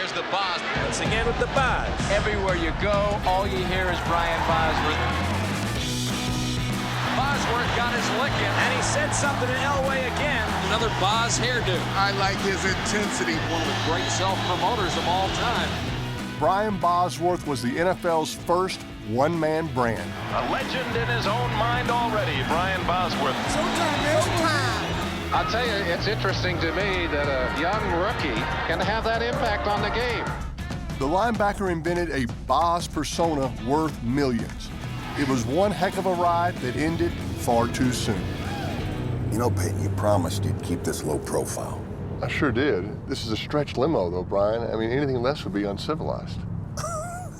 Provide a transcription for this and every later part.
Here's the BOZ. Once again with the BOZ. Everywhere you go, all you hear is Brian Bosworth. Bosworth got his lick in. And he said something to Elway again. Another BOZ hairdo. I like his intensity. One of the great self-promoters of all time. Brian Bosworth was the NFL's first one-man brand. A legend in his own mind already, Brian Bosworth. Showtime, man. Showtime. I'll tell you, it's interesting to me that a young rookie can have that impact on the game. The linebacker invented a BOZ persona worth millions. It was one heck of a ride that ended far too soon. You know, Peyton, you promised you'd keep this low profile. I sure did. This is a stretch limo, though, Brian. I mean, anything less would be uncivilized.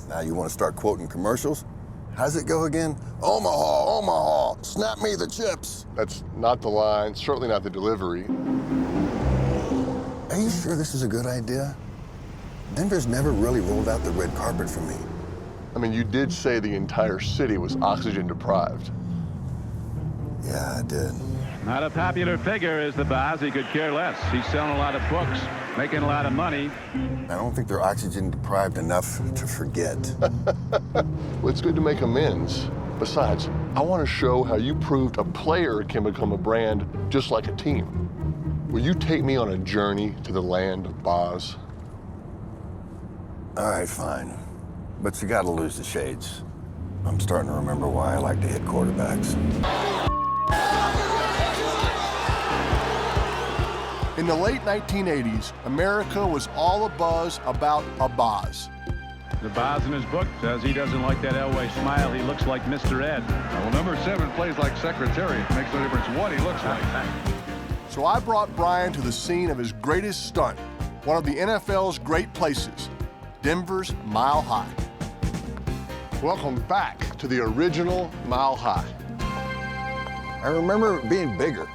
Now you want to start quoting commercials? How's it go again? Omaha, Omaha, snap me the chips. That's not the line, certainly not the delivery. Are you sure this is a good idea? Denver's never really rolled out the red carpet for me. I mean, you did say the entire city was oxygen deprived. Yeah, I did. Not a popular figure is the BOZ. He could care less. He's selling a lot of books, making a lot of money. I don't think they're oxygen deprived enough to forget. Well, it's good to make amends. Besides, I want to show how you proved a player can become a brand just like a team. Will you take me on a journey to the land of BOZ? All right, fine. But you gotta lose the shades. I'm starting to remember why I like to hit quarterbacks. In the late 1980s, America was all abuzz about a BOZ. The BOZ in his book says he doesn't like that Elway smile. He looks like Mr. Ed. Well, number 7 plays like secretary. It makes no difference what he looks like. So I brought Brian to the scene of his greatest stunt, one of the NFL's great places, Denver's Mile High. Welcome back to the original Mile High. I remember it being bigger.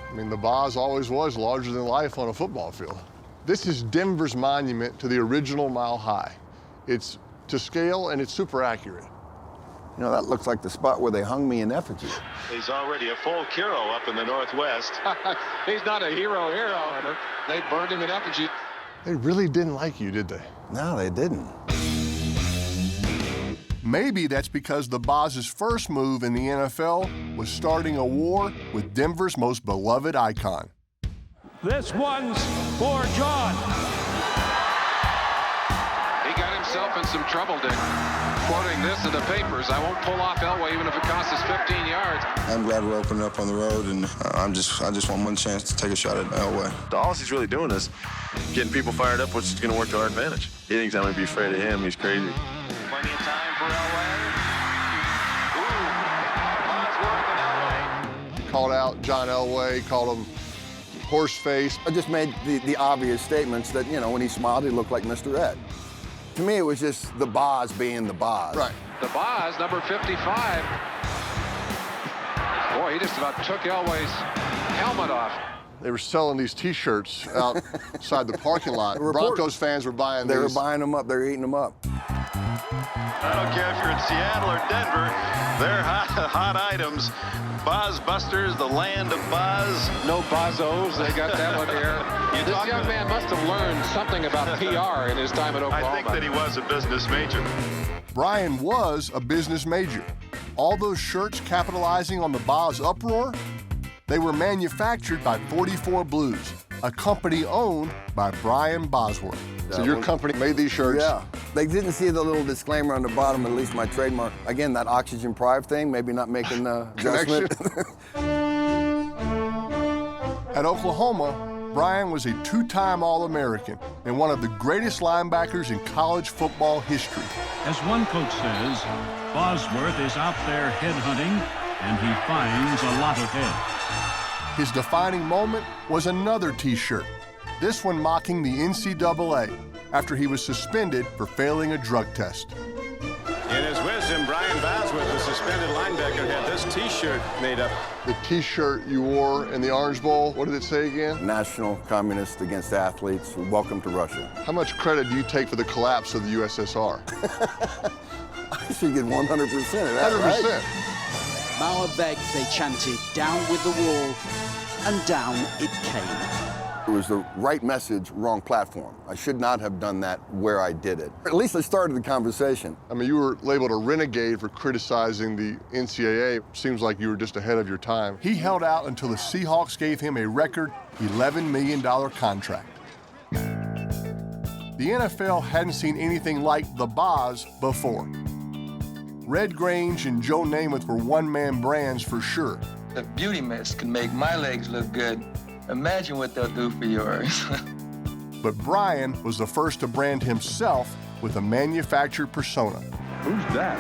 I mean, the BOZ always was larger than life on a football field. This is Denver's monument to the original Mile High. It's to scale and it's super accurate. You know, that looks like the spot where they hung me in effigy. He's already a full hero up in the Northwest. He's not a hero. They burned him in effigy. They really didn't like you, did they? No, they didn't. Maybe that's because the BOZ's first move in the NFL was starting a war with Denver's most beloved icon. This one's for John. He got himself in some trouble, Dick. Quoting this in the papers, I won't pull off Elway even if it costs us 15 yards. I'm glad we're opening up on the road, and I just want one chance to take a shot at Elway. All he's really doing is getting people fired up, which is going to work to our advantage. He thinks I'm going to be afraid of him. He's crazy. Plenty of time for Elway. Bosworth and Elway. Called out John Elway, called him horse face. I just made the obvious statements that, you know, when he smiled, he looked like Mr. Ed. To me, it was just the BOZ being the BOZ. Right. The BOZ, number 55. Boy, he just about took Elway's helmet off. They were selling these T-shirts outside the parking lot. Broncos fans were buying these. They were buying them up. They were eating them up. I don't care if you're in Seattle or Denver, they're hot items. BOZ Busters, the land of BOZ. No Bozos, they got that one here. This young man must have learned something about PR in his time at Oklahoma. I think that he was a business major. Brian was a business major. All those shirts capitalizing on the BOZ uproar, they were manufactured by 44 Blues, a company owned by Brian Bosworth. So your company made these shirts? Yeah. They didn't see the little disclaimer on the bottom, at least my trademark. Again, that oxygen deprived thing, maybe not making the adjustment. At Oklahoma, Brian was a two-time All-American and one of the greatest linebackers in college football history. As one coach says, Bosworth is out there headhunting, and he finds a lot of heads. His defining moment was another T-shirt, this one mocking the NCAA after he was suspended for failing a drug test. In his wisdom, Brian Bosworth, the suspended linebacker, had this T-shirt made up. The T-shirt you wore in the Orange Bowl, what did it say again? National Communist Against Athletes, welcome to Russia. How much credit do you take for the collapse of the USSR? I should get 100% of that, 100%. right? Malaveg, they chanted, down with the wall, and down it came. It was the right message, wrong platform. I should not have done that where I did it. At least I started the conversation. I mean, you were labeled a renegade for criticizing the NCAA. Seems like you were just ahead of your time. He held out until the Seahawks gave him a record $11 million contract. The NFL hadn't seen anything like the BOZ before. Red Grange and Joe Namath were one-man brands for sure. If beauty mist can make my legs look good, imagine what they'll do for yours. But Brian was the first to brand himself with a manufactured persona. Who's that?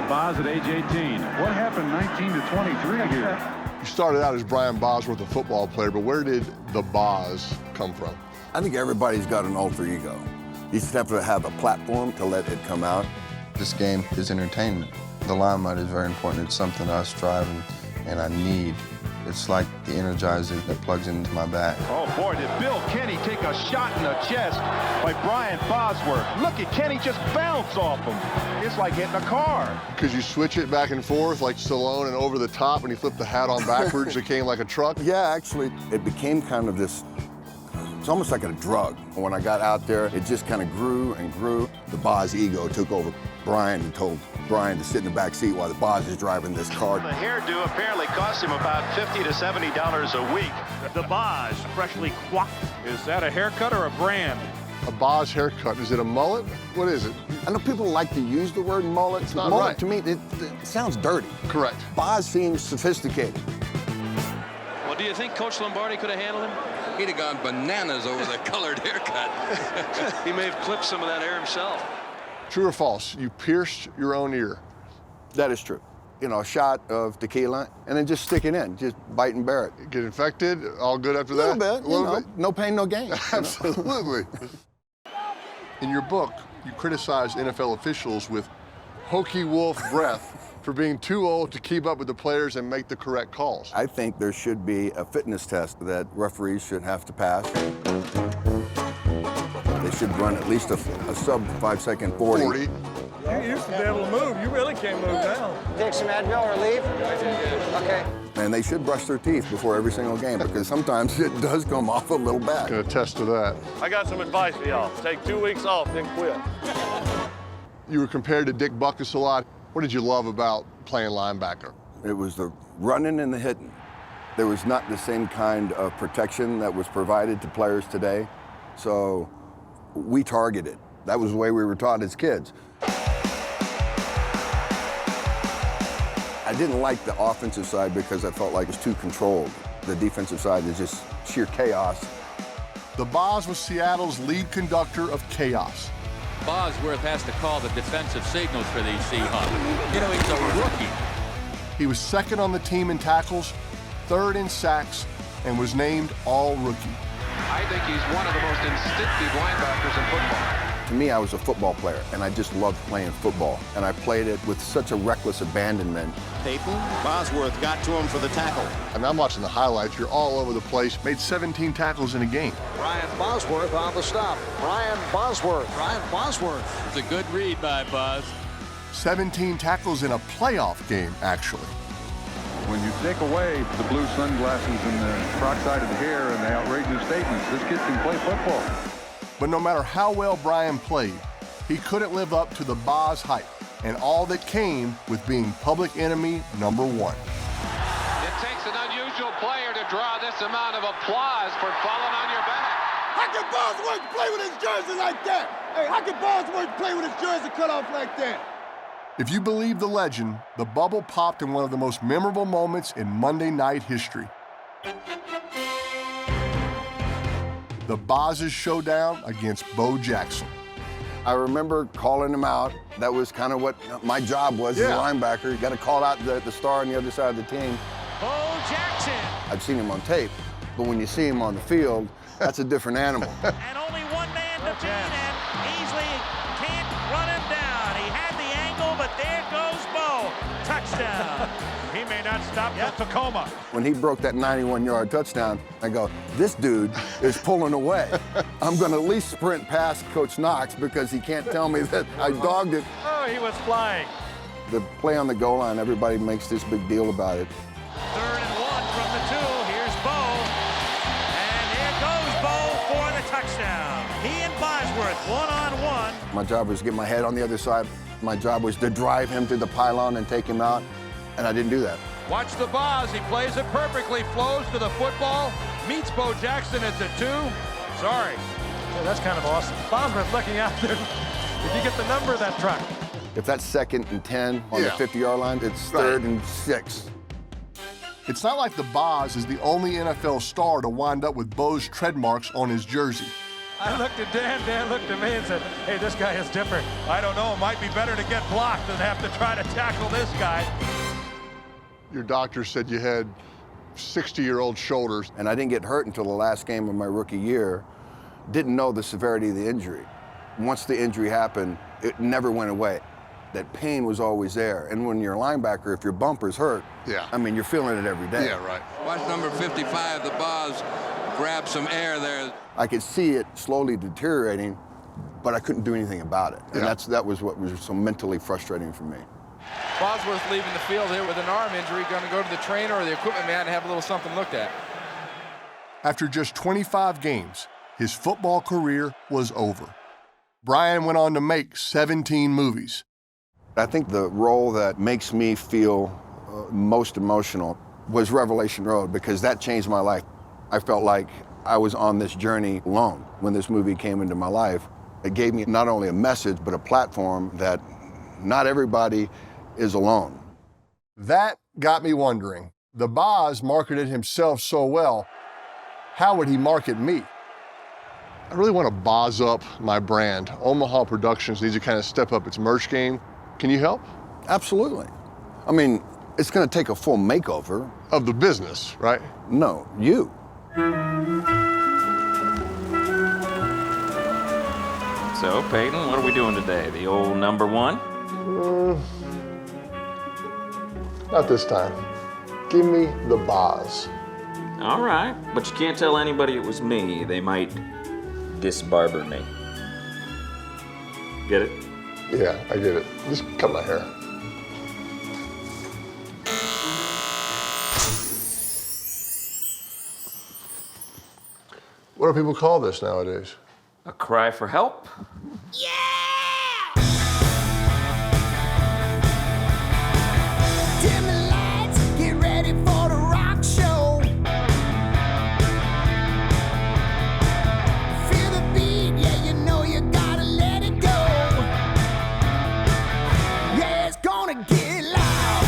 The BOZ at age 18. What happened 19 to 23 here? You started out as Brian Bosworth, a football player, but where did the BOZ come from? I think everybody's got an alter ego. You just have to have a platform to let it come out. This game is entertainment. The limelight is very important. It's something I strive and I need. It's like the Energizer that plugs into my back. Oh boy, did Bill Kenny take a shot in the chest by Brian Bosworth. Look at Kenny just bounce off him. It's like hitting a car. Because you switch it back and forth like Stallone and over the top, and he flipped the hat on backwards, it came like a truck? Yeah, actually, it became kind of this, it's almost like a drug. When I got out there, it just kind of grew and grew. The BOZ ego took over Brian and told Brian to sit in the back seat while the BOZ is driving this car. The hairdo apparently cost him about $50 to $70 a week. The BOZ, freshly quaffed. Is that a haircut or a brand? A BOZ haircut, is it a mullet? What is it? I know people like to use the word mullet. It's not mullet, right. To me, it sounds dirty. Correct. BOZ seems sophisticated. Well, do you think Coach Lombardi could have handled him? He'd have gone bananas over the colored haircut. He may have clipped some of that hair himself. True or false? You pierced your own ear. That is true. You know, a shot of tequila and then just stick it in, just bite and bear it. Get infected, all good after that? A little bit, you know, no pain, no gain. Absolutely. In your book, you criticize NFL officials with hokey wolf breath for being too old to keep up with the players and make the correct calls. I think there should be a fitness test that referees should have to pass. They should run at least a sub 5-second 40. You used to be able to move. You really can't move now. Take some Advil or leave? Okay. And they should brush their teeth before every single game because sometimes it does come off a little bad. Can attest to that. I got some advice for y'all. Take 2 weeks off, then quit. You were compared to Dick Butkus a lot. What did you love about playing linebacker? It was the running and the hitting. There was not the same kind of protection that was provided to players today. So we targeted. That was the way we were taught as kids. I didn't like the offensive side because I felt like it was too controlled. The defensive side is just sheer chaos. The BOZ was Seattle's lead conductor of chaos. Bosworth has to call the defensive signals for these Seahawks. You know, he's a rookie. He was second on the team in tackles, third in sacks, and was named all-rookie. I think he's one of the most instinctive linebackers in football. To me, I was a football player, and I just loved playing football. And I played it with such a reckless abandonment. Peyton, Bosworth got to him for the tackle. I mean, I'm watching the highlights. You're all over the place. Made 17 tackles in a game. Brian Bosworth on the stop. Brian Bosworth. Brian Bosworth. It's a good read by BOZ. 17 tackles in a playoff game, actually. When you take away the blue sunglasses and the croc-sided hair and the outrageous statements, this kid can play football. But no matter how well Brian played, he couldn't live up to the BOZ hype and all that came with being public enemy number one. It takes an unusual player to draw this amount of applause for falling on your back. How can Bosworth play with his jersey like that? Hey, how can Bosworth play with his jersey cut off like that? If you believe the legend, the bubble popped in one of the most memorable moments in Monday night history. The BOZ's showdown against Bo Jackson. I remember calling him out. That was kind of what my job was as a linebacker. You got to call out the star on the other side of the team. Bo Jackson. I've seen him on tape, but when you see him on the field, that's a different animal. And only one man to beat him. Easily can't run him down. He had the angle, but there goes Bo. Touchdown. He may not stop till Tacoma. When he broke that 91-yard touchdown, I go, this dude is pulling away. I'm going to at least sprint past Coach Knox because he can't tell me that I dogged it. Oh, he was flying. The play on the goal line, everybody makes this big deal about it. 3rd and 1 from the 2. Here's Bo. And here Bosworth, one-on-one. My job was to get my head on the other side. My job was to drive him through the pylon and take him out, and I didn't do that. Watch the BOZ. He plays it perfectly, flows to the football, meets Bo Jackson at the 2. Sorry. Yeah, that's kind of awesome. Bosworth looking out there. Did you get the number of that truck? If that's 2nd and 10 on the 50-yard line, it's 3rd and 6. It's not like the BOZ is the only NFL star to wind up with Bo's tread marks on his jersey. I looked at Dan, Dan looked at me and said, hey, this guy is different. I don't know. It might be better to get blocked than have to try to tackle this guy. Your doctor said you had 60-year-old shoulders. And I didn't get hurt until the last game of my rookie year. Didn't know the severity of the injury. Once the injury happened, it never went away. That pain was always there. And when you're a linebacker, if your bumper's hurt, I mean, you're feeling it every day. Yeah, right. Watch number 55, the BOZ, grab some air there. I could see it slowly deteriorating, but I couldn't do anything about it. And that was what was so mentally frustrating for me. Bosworth leaving the field here with an arm injury, going to go to the trainer or the equipment man and have a little something looked at. After just 25 games, his football career was over. Brian went on to make 17 movies. I think the role that makes me feel most emotional was Revelation Road, because that changed my life. I felt like I was on this journey alone when this movie came into my life. It gave me not only a message, but a platform that not everybody is alone. That got me wondering. The BOZ marketed himself so well, how would he market me? I really want to BOZ up my brand. Omaha Productions needs to kind of step up its merch game. Can you help? Absolutely. I mean, it's going to take a full makeover. Of the business, right? No, you. So, Peyton, what are we doing today? The old number 1? Not this time. Give me the BOZ. All right, but you can't tell anybody it was me. They might disbarber me. Get it? Yeah, I get it. Just cut my hair. What do people call this nowadays? A cry for help? Dim the lights, get ready for the rock show. Feel the beat, yeah, you know you gotta let it go. Yeah, it's gonna get loud.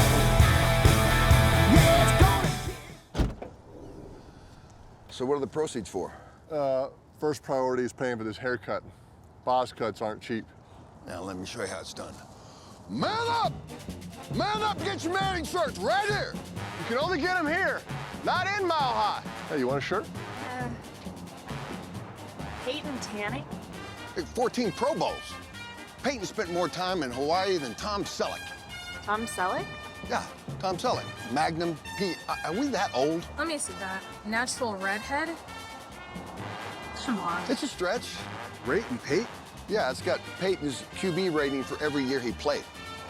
Yeah, it's gonna get... So what are the proceeds for? First priority is paying for this haircut. BOZ cuts aren't cheap. Now let me show you how it's done. Man up! Man up, get your Manning shirts right here. You can only get them here, not in Mile High. Hey, you want a shirt? Peyton Manning? 14 Pro Bowls. Peyton spent more time in Hawaii than Tom Selleck. Tom Selleck? Yeah, Tom Selleck. Magnum P. Are we that old? Let me see that. Natural redhead? Come on. It's a stretch. Rating Peyton? Yeah, it's got Peyton's QB rating for every year he played.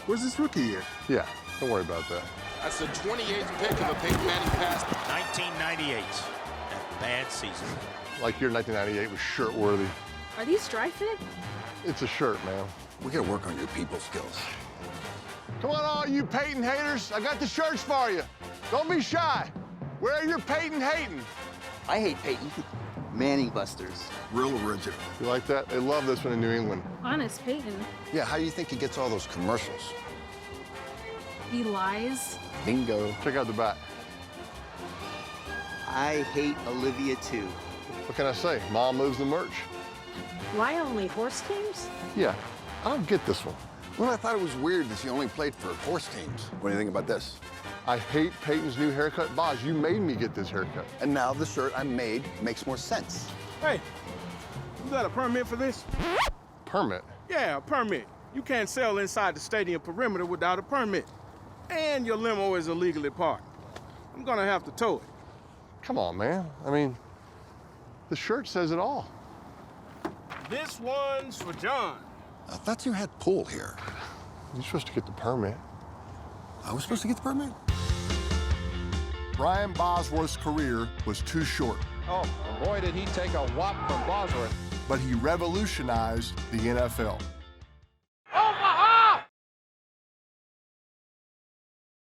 Where's this rookie year? Yeah, don't worry about that. That's the 28th pick of a Peyton Manning pass. 1998. That bad season. Like your 1998 was shirt worthy. Are these dry fit? It's a shirt, man. We gotta work on your people skills. Come on, all you Peyton haters. I got the shirts for you. Don't be shy. Wear your Peyton hating. I hate Peyton. Manning Busters. Real original. You like that? They love this one in New England. Honest Peyton. Yeah, how do you think he gets all those commercials? He lies. Bingo. Check out the back. I hate Olivia too. What can I say? Mom moves the merch. Why only horse teams? Yeah, I don't get this one. Well, I thought it was weird that he only played for horse teams. What do you think about this? I hate Peyton's new haircut. BOZ, you made me get this haircut. And now the shirt I made makes more sense. Hey, you got a permit for this? Permit? Yeah, a permit. You can't sell inside the stadium perimeter without a permit. And your limo is illegally parked. I'm gonna have to tow it. Come on, man. I mean, the shirt says it all. This one's for John. I thought you had pull here. You're supposed to get the permit. I was supposed to get the permit? Brian Bosworth's career was too short. Oh, boy, did he take a whop from Bosworth. But he revolutionized the NFL.